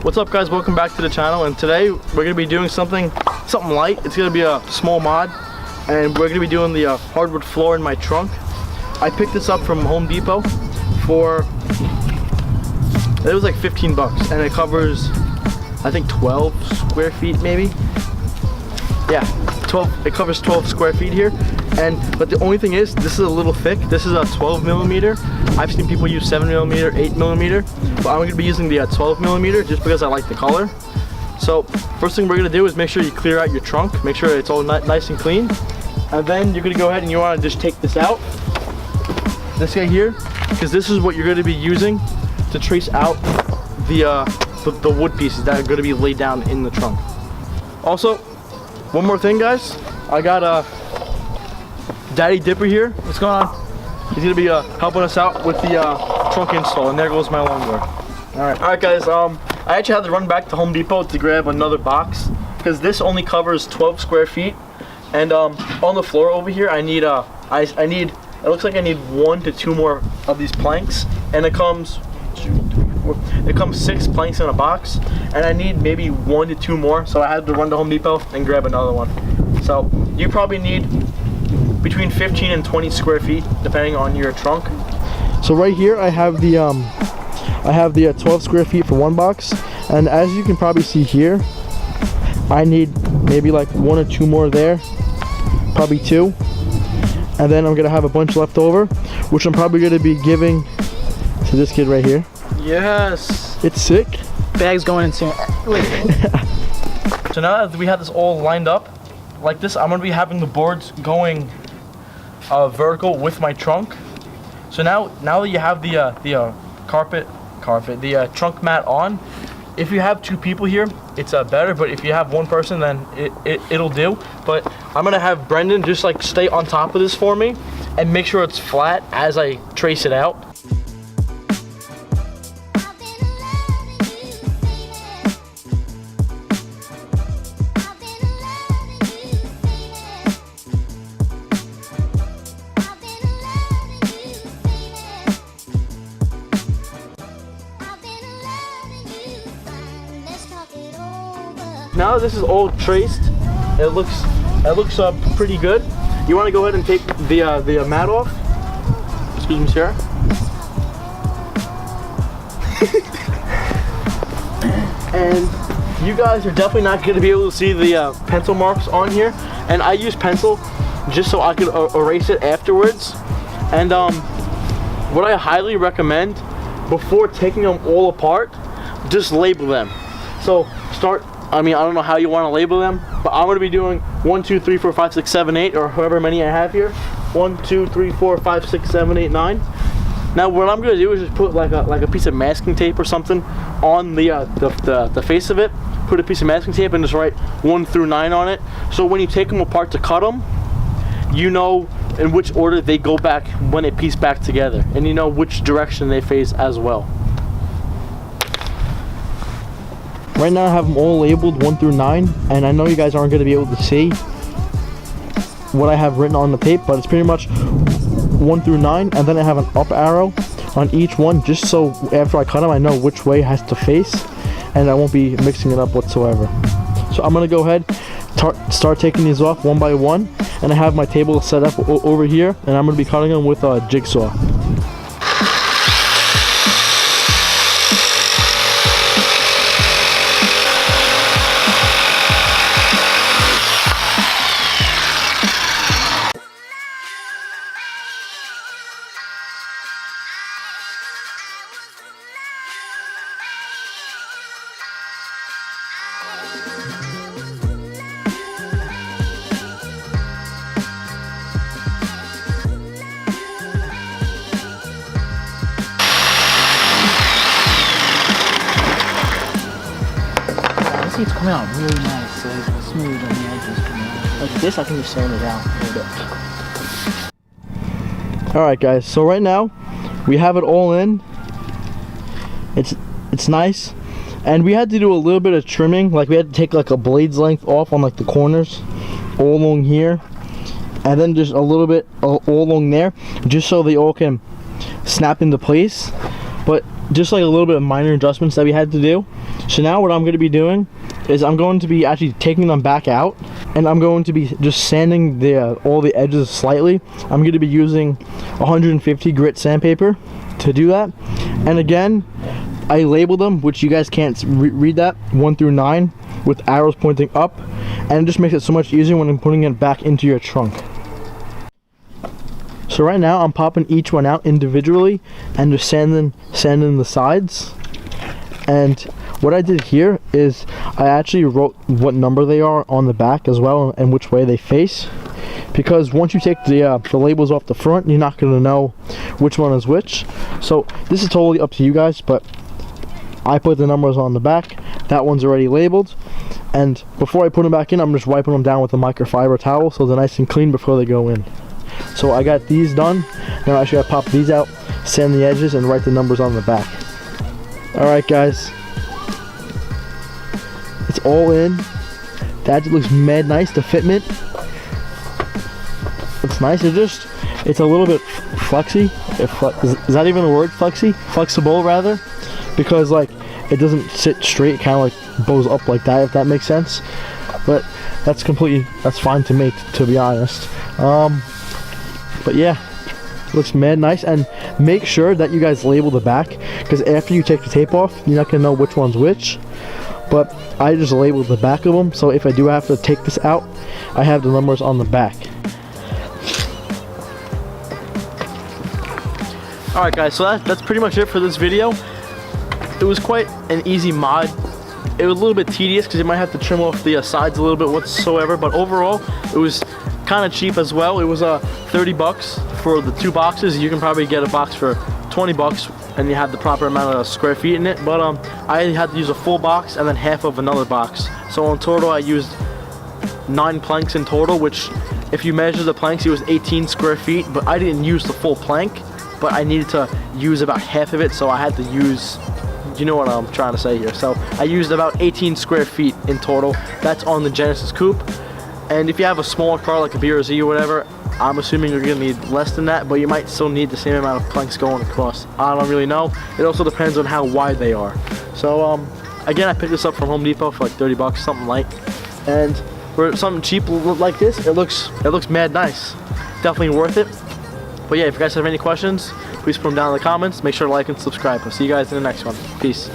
What's up guys, welcome back to the channel, and today we're going to be doing something light. It's going to be a small mod, and we're going to be doing the hardwood floor in my trunk. I picked this up from Home Depot for, it was like 15 bucks, and it covers I think 12 square feet maybe. Yeah, 12, it covers 12 square feet here. But the only thing is, this is a little thick. This is a 12 millimeter. I've seen people use 7 millimeter, 8 millimeter, but I'm gonna be using the 12 millimeter just because I like the color. So first thing we're gonna do is make sure you clear out your trunk, make sure it's all nice and clean, and then you're gonna go ahead and you wanna just take this out, this guy here, because this is what you're gonna be using to trace out the wood pieces that are gonna be laid down in the trunk. Also, one more thing guys, I got Daddy Dipper here. What's going on? He's gonna be helping us out with the trunk install, and there goes my longboard. All right guys, I actually had to run back to Home Depot to grab another box because this only covers 12 square feet, and on the floor over here I need it looks like I need 1 to 2 more of these planks, and it comes 6 planks in a box, and I need maybe 1 to 2 more, so I had to run to Home Depot and grab another one. So you probably need between 15 and 20 square feet depending on your trunk. So right here I have the 12 square feet for one box, and as you can probably see here, I need maybe like 1 or 2 more there, probably 2, and then I'm gonna have a bunch left over, which I'm probably gonna be giving to this kid right here. Yes, it's sick. Bag's going in soon. So now that we have this all lined up like this, I'm gonna be having the boards going vertical with my trunk. So now that you have the trunk mat on, if you have 2 people here, it's better. But if you have 1 person, then it'll do. But I'm gonna have Brendan just like stay on top of this for me and make sure it's flat as I trace it out. Now this is all traced, it looks pretty good. You want to go ahead and take the mat off. Excuse me, sir. And you guys are definitely not going to be able to see the pencil marks on here. And I use pencil just so I could erase it afterwards. And what I highly recommend, before taking them all apart, just label them. So I don't know how you want to label them, but I'm going to be doing 1, 2, 3, 4, 5, 6, 7, 8, or however many I have here. 1, 2, 3, 4, 5, 6, 7, 8, 9. Now what I'm going to do is just put like a piece of masking tape or something on the face of it. Put a piece of masking tape and just write 1 through 9 on it. So when you take them apart to cut them, you know in which order they go back when they piece back together, and you know which direction they face as well. Right now I have them all labeled 1 through 9, and I know you guys aren't going to be able to see what I have written on the tape, but it's pretty much 1 through 9, and then I have an up arrow on each one, just so after I cut them I know which way it has to face, and I won't be mixing it up whatsoever. So I'm going to go ahead, start taking these off one by one, and I have my table set up over here, and I'm going to be cutting them with a jigsaw. It's coming out really nice, so it's smooth on the edges. Like this, I can just sand it out a little bit. Alright guys, so right now we have it all in. It's nice, and we had to do a little bit of trimming. Like we had to take like a blade's length off on like the corners all along here, and then just a little bit all along there, just so they all can snap into place. But just like a little bit of minor adjustments that we had to do. So now what I'm going to be doing is I'm going to be actually taking them back out, and I'm going to be just sanding all the edges slightly. I'm going to be using 150 grit sandpaper to do that. And again, I label them, which you guys can't read that, 1 through 9 with arrows pointing up, and it just makes it so much easier when I'm putting it back into your trunk. So right now I'm popping each one out individually and just sanding the sides. And what I did here is I actually wrote what number they are on the back as well, and which way they face, because once you take the labels off the front, you're not going to know which one is which. So this is totally up to you guys, but I put the numbers on the back. That one's already labeled, and before I put them back in, I'm just wiping them down with a microfiber towel so they're nice and clean before they go in. So I got these done. Now I should pop these out, sand the edges, and write the numbers on the back. Alright guys, it's all in. That looks mad nice. The fitment looks nice. It's a little bit flexy. Is that even a word? Flexy? Flexible rather, because like it doesn't sit straight. It kind of like bows up like that, if that makes sense. But that's fine to me, to be honest. But yeah, looks mad nice. And make sure that you guys label the back, because after you take the tape off, you're not gonna know which one's which. But I just labeled the back of them, so if I do have to take this out, I have the numbers on the back. Alright guys, so that's pretty much it for this video. It was quite an easy mod. It was a little bit tedious because you might have to trim off the sides a little bit whatsoever, but overall it was kind of cheap as well. It was 30 bucks for the 2 boxes. You can probably get a box for 20 bucks and you have the proper amount of square feet in it, but I had to use a full box and then half of another box. So in total I used 9 planks in total, which if you measure the planks, it was 18 square feet, but I didn't use the full plank, but I needed to use about half of it, so I had to use, you know what I'm trying to say here. So I used about 18 square feet in total. That's on the Genesis Coupe. And if you have a smaller car like a BRZ or whatever, I'm assuming you're gonna need less than that, but you might still need the same amount of planks going across. I don't really know. It also depends on how wide they are. So again, I picked this up from Home Depot for like 30 bucks, something light. And for something cheap like this, it looks mad nice. Definitely worth it. But yeah, if you guys have any questions, please put them down in the comments. Make sure to like and subscribe. I'll see you guys in the next one. Peace.